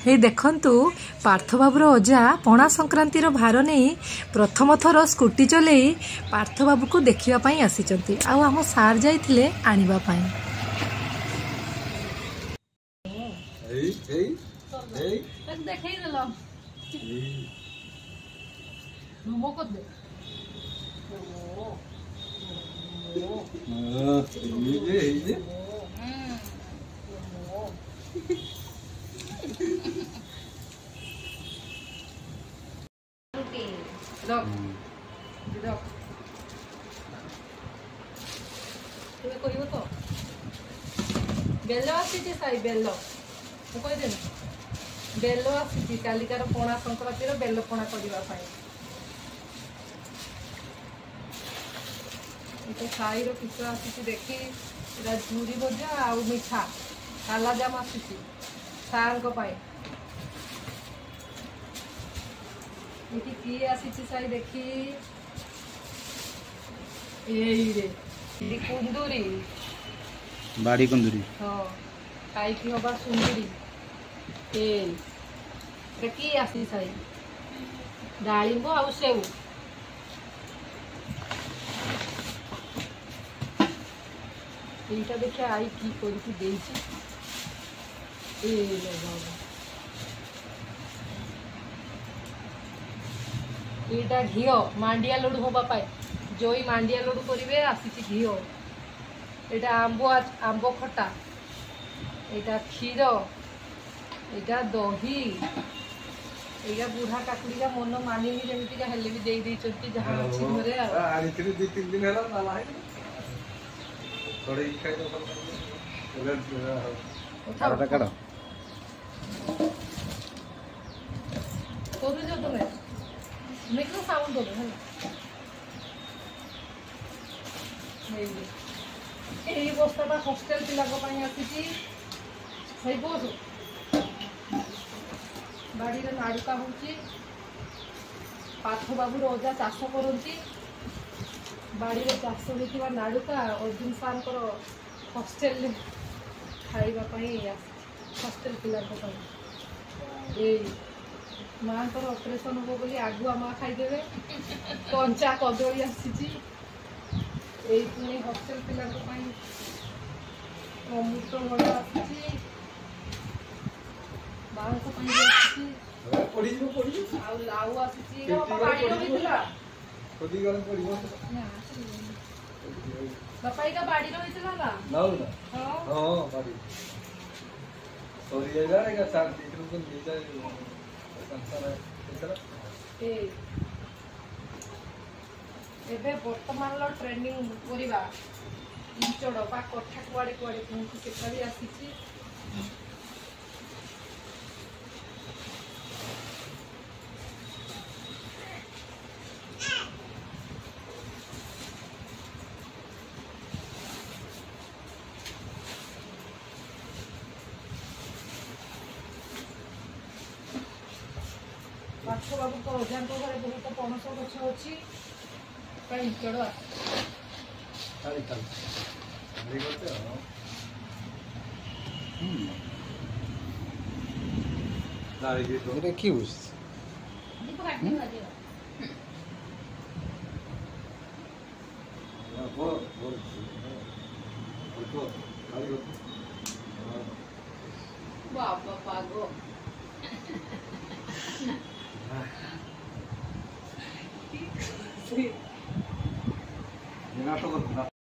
हे देखंतु पार्थबाबूर अजा पणा संक्रांतिर भार नहीं प्रथम थर स्कूटी चले पार्थबाबू को देखा आसी आम सार जाइए आनिबा पाई। बेल आसी साई बेल मुझे बेल आसी कालिकार पणा संक्रांतिर बेल पणा करने साई किस आसी देखी झूरी भजा आ मिठा कालाजाम आसी सार किए आसी साई देखी कुंदुरी बाड़ी कुंदुरी हाँ खाई हवा सुंदरी किए आसी साई डालिंब आउ सेऊ এইটা দেখে আই কি করছি দেইছি এইটা ঘিও মান্ডিয়া লডু হবা পাই জই মান্ডিয়া লডু করিবে আসিছি ঘিও এটা আম্ব খটা এটা ক্ষীর এটা দহি এইটা বুढ़ा কাকুড়িকা মন মানিনি যেমিতিকা হেলে বি দেই দেইছন্তি যাহা আছে ঘরে আনি তিন দিন হেলা না লাই थोड़े ही खाई तो काढ़ा काढ़ा करू जो तुम मिक्रो साउंड दो है এই বস্তাটা হোস্টেল পিলাক পাই আসিছি সেই বস বাড়িরে নাড়ুকা হচ্ছে পার্থবাবুর অজা চাষ করନ୍ତି बाड़ी में चाष होता नाड़ुका अर्जुन सार हस्टेल खावाई हस्टेल पिला माँ ऑपरेशन हम बोली आगुआ माँ खाईदे कंचा कदली आसी हस्टेल पिला अमृत भड़ा आसी बांस लाउ आसी बापाई का बाड़ी रही थी ना ना हां बाड़ी सॉरी जाएगा चार दिन को मिल जाए संसार है ए एबे वर्तमान लो ट्रेनिंग करिबा इंचड़ पा कठा कुआडे कुआडे पहुंची सेटा भी आसीची बाबू को अजा घर बहुत पणस गछ अच्छी बाबा पागो You're not